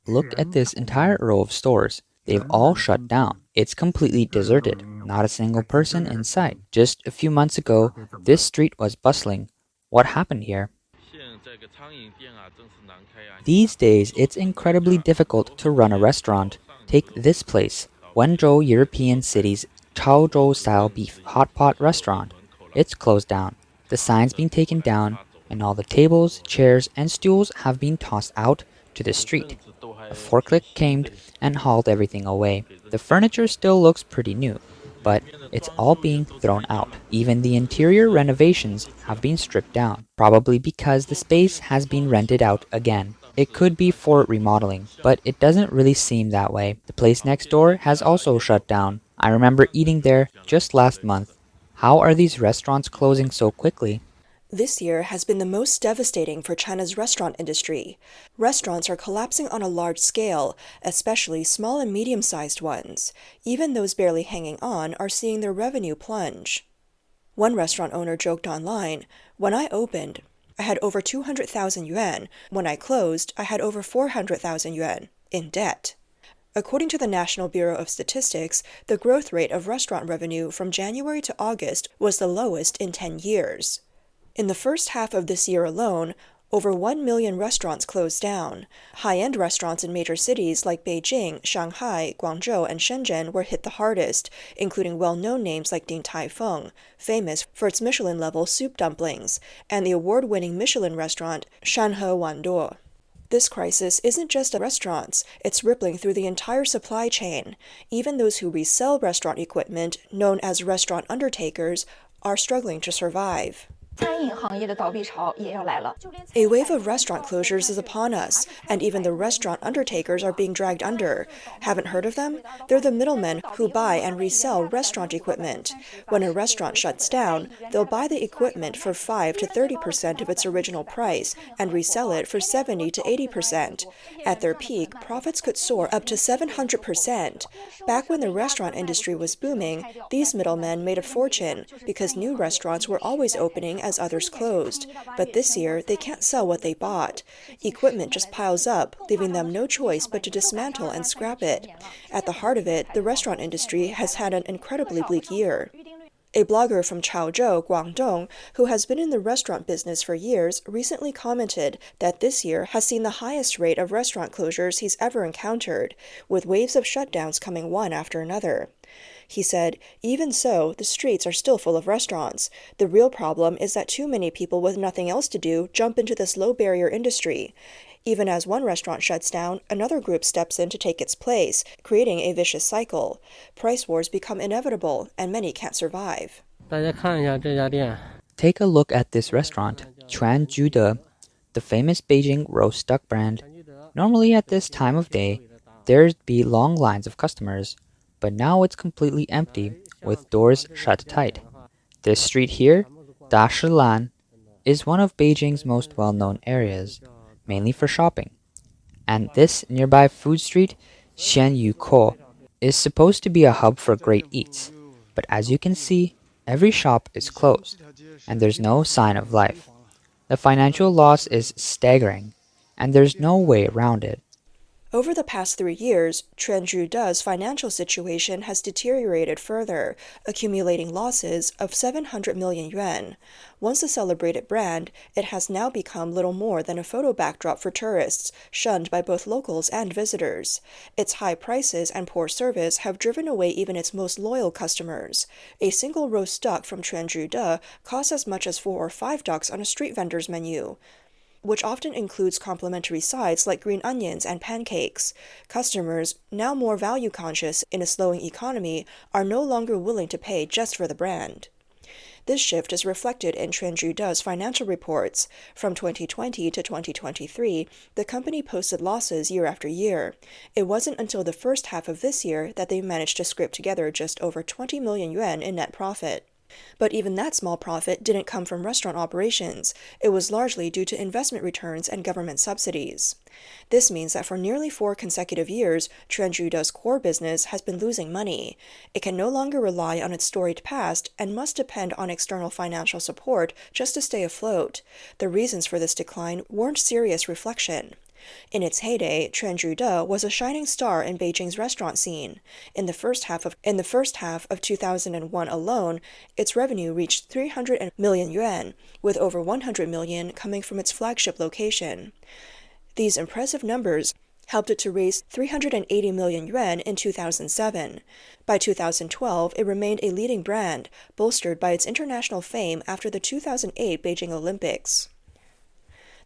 Look at this entire row of stores. They've all shut down. It's completely deserted. Not a single person in sight. Just a few months ago, this street was bustling. What happened here? These days, it's incredibly difficult to run a restaurant. Take this place, Wenzhou European City's Chaozhou style beef hot pot restaurant. It's closed down. The sign's been taken down, and all the tables, chairs, and stools have been tossed out to the street. A forklift came and hauled everything away. The furniture still looks pretty new, but it's all being thrown out. Even the interior renovations have been stripped down, probably because the space has been rented out again. It could be for remodeling, but it doesn't really seem that way. The place next door has also shut down. I remember eating there just last month. How are these restaurants closing so quickly? This year has been the most devastating for China's restaurant industry. Restaurants are collapsing on a large scale, especially small and medium-sized ones. Even those barely hanging on are seeing their revenue plunge. One restaurant owner joked online, "When I opened, I had over 200,000 yuan. When I closed, I had over 400,000 yuan in debt." According to the National Bureau of Statistics, the growth rate of restaurant revenue from January to August was the lowest in 10 years. In the first half of this year alone, over 1 million restaurants closed down. High-end restaurants in major cities like Beijing, Shanghai, Guangzhou, and Shenzhen were hit the hardest, including well-known names like Din Tai Fung, famous for its Michelin-level soup dumplings, and the award-winning Michelin restaurant Shanhe Wanduo. This crisis isn't just at restaurants, it's rippling through the entire supply chain. Even those who resell restaurant equipment, known as restaurant undertakers, are struggling to survive. A wave of restaurant closures is upon us, and even the restaurant undertakers are being dragged under. Haven't heard of them? They're the middlemen who buy and resell restaurant equipment. When a restaurant shuts down, they'll buy the equipment for 5 to 30% of its original price and resell it for 70 to 80%. At their peak, profits could soar up to 700%. Back when the restaurant industry was booming, these middlemen made a fortune because new restaurants were always opening as others closed, but this year they can't sell what they bought. Equipment just piles up, leaving them no choice but to dismantle and scrap it. At the heart of it, the restaurant industry has had an incredibly bleak year. A blogger from Chaozhou, Guangdong, who has been in the restaurant business for years, recently commented that this year has seen the highest rate of restaurant closures he's ever encountered, with waves of shutdowns coming one after another. He said, "Even so, the streets are still full of restaurants. The real problem is that too many people with nothing else to do jump into this low-barrier industry. Even as one restaurant shuts down, another group steps in to take its place, creating a vicious cycle. Price wars become inevitable, and many can't survive." Take a look at this restaurant, Chuan Jude, the famous Beijing roast duck brand. Normally at this time of day, there'd be long lines of customers, but now it's completely empty, with doors shut tight. This street here, Dashilan, is one of Beijing's most well-known areas, mainly for shopping. And this nearby food street, Xianyuko, is supposed to be a hub for great eats. But as you can see, every shop is closed, and there's no sign of life. The financial loss is staggering, and there's no way around it. Over the past 3 years, Quanzhou's financial situation has deteriorated further, accumulating losses of 700 million yuan. Once a celebrated brand, it has now become little more than a photo backdrop for tourists, shunned by both locals and visitors. Its high prices and poor service have driven away even its most loyal customers. A single roast duck from Quanzhou costs as much as 4 or 5 ducks on a street vendor's menu, which often includes complimentary sides like green onions and pancakes. Customers, now more value-conscious in a slowing economy, are no longer willing to pay just for the brand. This shift is reflected in Quanzhou's financial reports. From 2020 to 2023, the company posted losses year after year. It wasn't until the first half of this year that they managed to scrape together just over 20 million yuan in net profit. But even that small profit didn't come from restaurant operations. It was largely due to investment returns and government subsidies. This means that for nearly 4 consecutive years, Quanzhou's core business has been losing money. It can no longer rely on its storied past and must depend on external financial support just to stay afloat. The reasons for this decline warrant serious reflection. In its heyday, Chuanzhude was a shining star in Beijing's restaurant scene. In the first half of 2001 alone, its revenue reached 300 million yuan, with over 100 million coming from its flagship location. These impressive numbers helped it to raise 380 million yuan in 2007. By 2012, it remained a leading brand, bolstered by its international fame after the 2008 Beijing Olympics.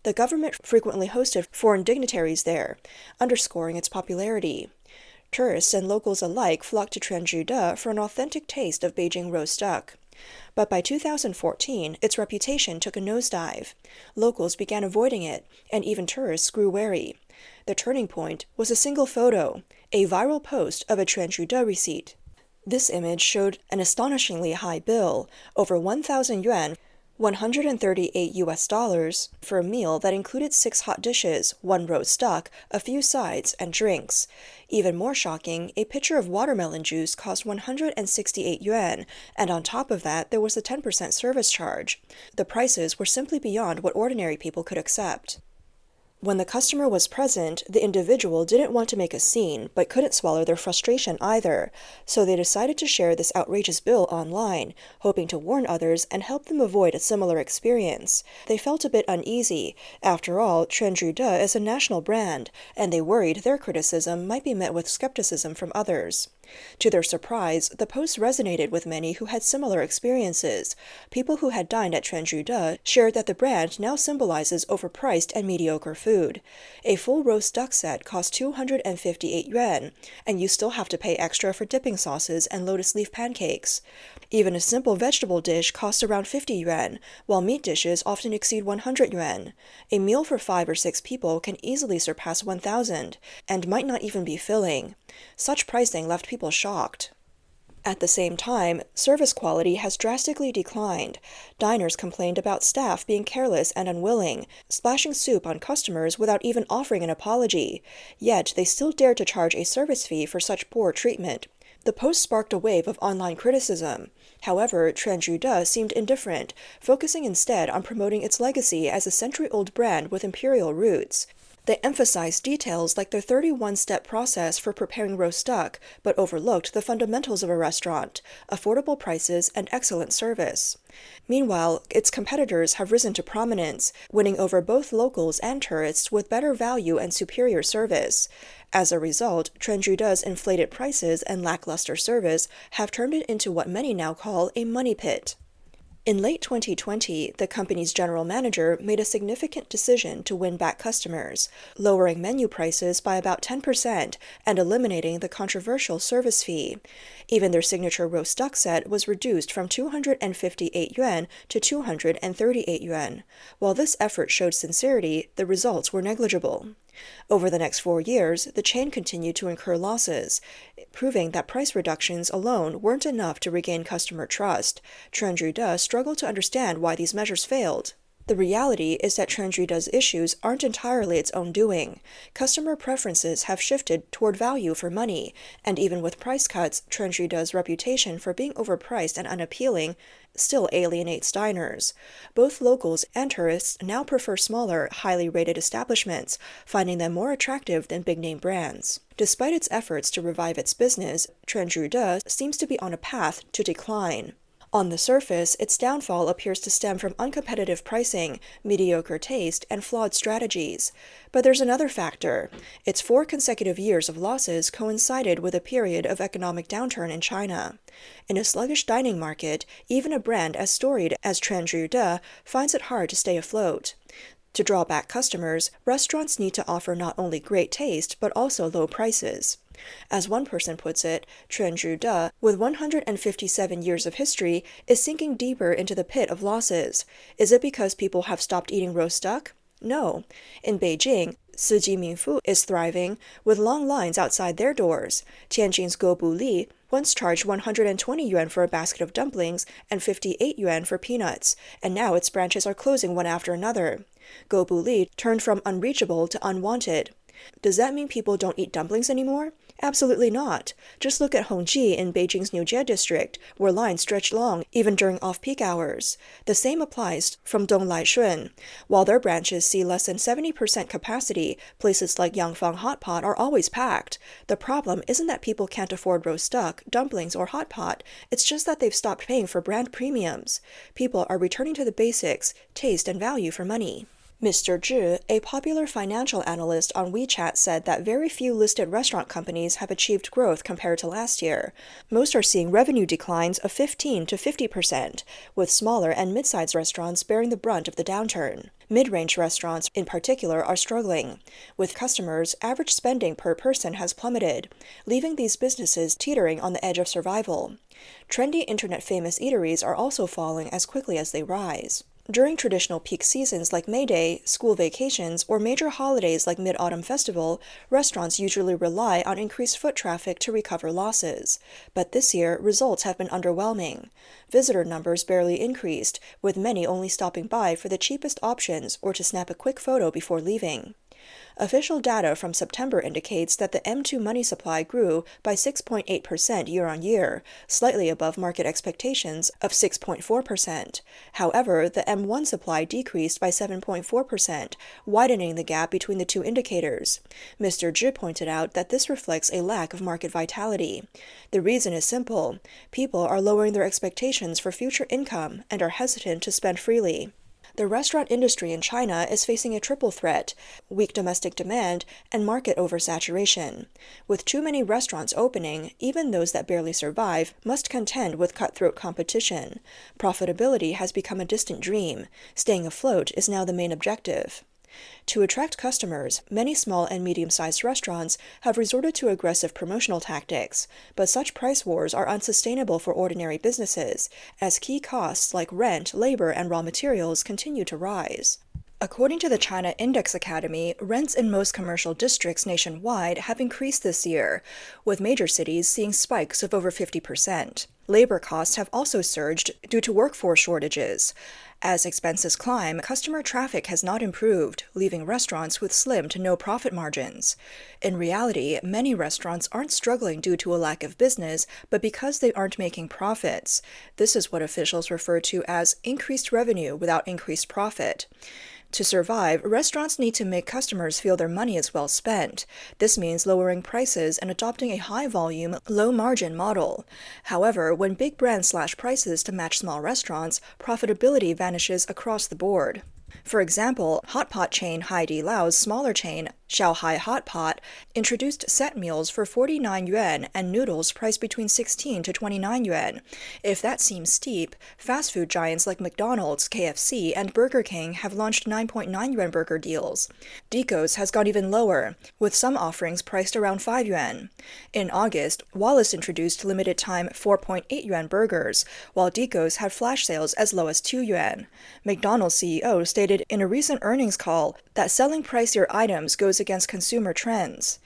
The government frequently hosted foreign dignitaries there, underscoring its popularity. Tourists and locals alike flocked to Chuanzhude for an authentic taste of Beijing roast duck. But by 2014, its reputation took a nosedive. Locals began avoiding it, and even tourists grew wary. The turning point was a single photo, a viral post of a Chuanzhude receipt. This image showed an astonishingly high bill, over 1,000 yuan, $138 for a meal that included 6 hot dishes, 1 roast duck, a few sides, and drinks. Even more shocking, a pitcher of watermelon juice cost 168 yuan, and on top of that, there was a 10% service charge. The prices were simply beyond what ordinary people could accept. When the customer was present, the individual didn't want to make a scene, but couldn't swallow their frustration either, so they decided to share this outrageous bill online, hoping to warn others and help them avoid a similar experience. They felt a bit uneasy. After all, Chuanzhude is a national brand, and they worried their criticism might be met with skepticism from others. To their surprise, the post resonated with many who had similar experiences. People who had dined at Chuanzhude shared that the brand now symbolizes overpriced and mediocre food. A full roast duck set costs 258 yuan, and you still have to pay extra for dipping sauces and lotus leaf pancakes. Even a simple vegetable dish costs around 50 yuan, while meat dishes often exceed 100 yuan. A meal for 5 or 6 people can easily surpass 1,000, and might not even be filling. Such pricing left people shocked. At the same time, service quality has drastically declined. Diners complained about staff being careless and unwilling, splashing soup on customers without even offering an apology. Yet they still dared to charge a service fee for such poor treatment. The post sparked a wave of online criticism. However, Chuanzhude seemed indifferent, focusing instead on promoting its legacy as a century-old brand with imperial roots. They emphasized details like their 31-step process for preparing roast duck, but overlooked the fundamentals of a restaurant: affordable prices and excellent service. Meanwhile, its competitors have risen to prominence, winning over both locals and tourists with better value and superior service. As a result, Chuanzhude's inflated prices and lackluster service have turned it into what many now call a money pit. In late 2020, the company's general manager made a significant decision to win back customers, lowering menu prices by about 10% and eliminating the controversial service fee. Even their signature roast duck set was reduced from 258 yuan to 238 yuan. While this effort showed sincerity, the results were negligible. Over the next 4 years, the chain continued to incur losses, proving that price reductions alone weren't enough to regain customer trust. Chuanzhude struggled to understand why these measures failed. The reality is that Chuanzhude's issues aren't entirely its own doing. Customer preferences have shifted toward value for money, and even with price cuts, Chuanzhude's reputation for being overpriced and unappealing still alienates diners. Both locals and tourists now prefer smaller, highly rated establishments, finding them more attractive than big-name brands. Despite its efforts to revive its business, Chuanzhude seems to be on a path to decline. On the surface, its downfall appears to stem from uncompetitive pricing, mediocre taste, and flawed strategies. But there's another factor. Its 4 consecutive years of losses coincided with a period of economic downturn in China. In a sluggish dining market, even a brand as storied as Chuanzhude finds it hard to stay afloat. To draw back customers, restaurants need to offer not only great taste, but also low prices. As one person puts it, Chuanzhude, with 157 years of history, is sinking deeper into the pit of losses. Is it because people have stopped eating roast duck? No. In Beijing, Siji Minfu is thriving, with long lines outside their doors. Tianjin's Go Bu Li once charged 120 yuan for a basket of dumplings and 58 yuan for peanuts, and now its branches are closing one after another. Go Bu Li turned from unreachable to unwanted. Does that mean people don't eat dumplings anymore? Absolutely not. Just look at Hongji in Beijing's Niujie district, where lines stretch long even during off-peak hours. The same applies from Dong Laishun. While their branches see less than 70% capacity, places like Yangfang Hot Pot are always packed. The problem isn't that people can't afford roast duck, dumplings, or hot pot. It's just that they've stopped paying for brand premiums. People are returning to the basics, taste and value for money. Mr. Zhi, a popular financial analyst on WeChat, said that very few listed restaurant companies have achieved growth compared to last year. Most are seeing revenue declines of 15 to 50%, with smaller and mid-sized restaurants bearing the brunt of the downturn. Mid-range restaurants, in particular, are struggling. With customers, average spending per person has plummeted, leaving these businesses teetering on the edge of survival. Trendy internet-famous eateries are also falling as quickly as they rise. During traditional peak seasons like May Day, school vacations, or major holidays like Mid-Autumn Festival, restaurants usually rely on increased foot traffic to recover losses. But this year, results have been underwhelming. Visitor numbers barely increased, with many only stopping by for the cheapest options or to snap a quick photo before leaving. Official data from September indicates that the M2 money supply grew by 6.8% year-on-year, slightly above market expectations of 6.4%. However, the M1 supply decreased by 7.4%, widening the gap between the two indicators. Mr. Zhi pointed out that this reflects a lack of market vitality. The reason is simple. People are lowering their expectations for future income and are hesitant to spend freely. The restaurant industry in China is facing a triple threat: weak domestic demand and market oversaturation. With too many restaurants opening, even those that barely survive must contend with cutthroat competition. Profitability has become a distant dream. Staying afloat is now the main objective. To attract customers, many small and medium-sized restaurants have resorted to aggressive promotional tactics, but such price wars are unsustainable for ordinary businesses, as key costs like rent, labor, and raw materials continue to rise. According to the China Index Academy, rents in most commercial districts nationwide have increased this year, with major cities seeing spikes of over 50%. Labor costs have also surged due to workforce shortages. As expenses climb, customer traffic has not improved, leaving restaurants with slim to no profit margins. In reality, many restaurants aren't struggling due to a lack of business, but because they aren't making profits. This is what officials refer to as increased revenue without increased profit. To survive, restaurants need to make customers feel their money is well spent. This means lowering prices and adopting a high-volume, low-margin model. However, when big brands slash prices to match small restaurants, profitability vanishes across the board. For example, hot pot chain Haidi Lao's smaller chain, Xiaohai Hot Pot, introduced set meals for 49 yuan and noodles priced between 16 to 29 yuan. If that seems steep, fast food giants like McDonald's, KFC, and Burger King have launched 9.9 yuan burger deals. Dico's has gone even lower, with some offerings priced around 5 yuan. In August, Wallace introduced limited-time 4.8 yuan burgers, while Dico's had flash sales as low as 2 yuan. McDonald's CEO stated in a recent earnings call that selling pricier items goes against consumer trends.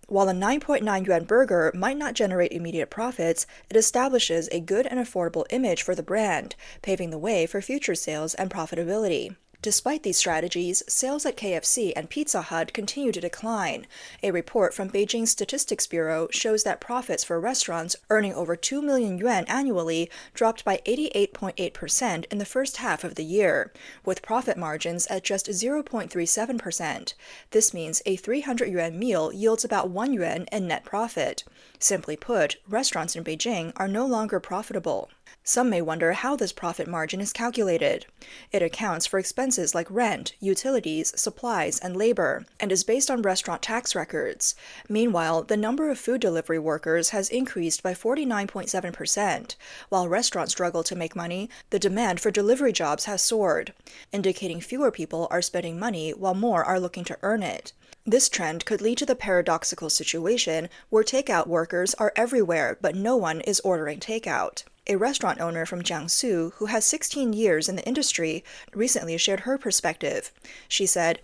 While a 9.9 yuan burger might not generate immediate profits, it establishes a good and affordable image for the brand, paving the way for future sales and profitability. Despite these strategies, sales at KFC and Pizza Hut continue to decline. A report from Beijing's Statistics Bureau shows that profits for restaurants earning over 2 million yuan annually dropped by 88.8% in the first half of the year, with profit margins at just 0.37%. This means a 300 yuan meal yields about 1 yuan in net profit. Simply put, restaurants in Beijing are no longer profitable. Some may wonder how this profit margin is calculated. It accounts for expenses like rent, utilities, supplies, and labor, and is based on restaurant tax records. Meanwhile, the number of food delivery workers has increased by 49.7%. While restaurants struggle to make money, the demand for delivery jobs has soared, indicating fewer people are spending money while more are looking to earn it. This trend could lead to the paradoxical situation where takeout workers are everywhere, but no one is ordering takeout. A restaurant owner from Jiangsu, who has 16 years in the industry, recently shared her perspective. She said,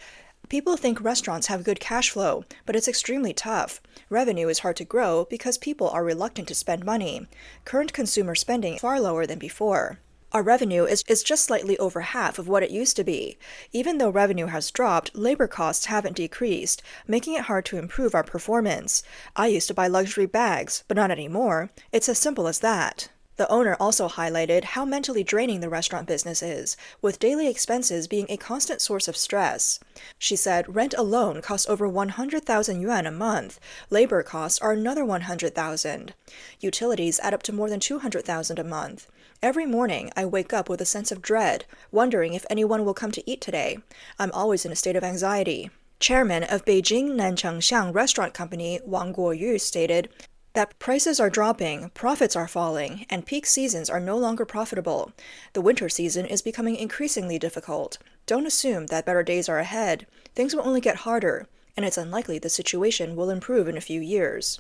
"People think restaurants have good cash flow, but it's extremely tough. Revenue is hard to grow because people are reluctant to spend money. Current consumer spending is far lower than before." Our revenue is just slightly over half of what it used to be. Even though revenue has dropped, labor costs haven't decreased, making it hard to improve our performance. I used to buy luxury bags, but not anymore. It's as simple as that. The owner also highlighted how mentally draining the restaurant business is, with daily expenses being a constant source of stress. She said rent alone costs over 100,000 yuan a month. Labor costs are another 100,000. Utilities add up to more than 200,000 a month. Every morning, I wake up with a sense of dread, wondering if anyone will come to eat today. I'm always in a state of anxiety. Chairman of Beijing Nanchengxiang Restaurant Company, Wang Guoyu, stated that prices are dropping, profits are falling, and peak seasons are no longer profitable. The winter season is becoming increasingly difficult. Don't assume that better days are ahead. Things will only get harder, and it's unlikely the situation will improve in a few years.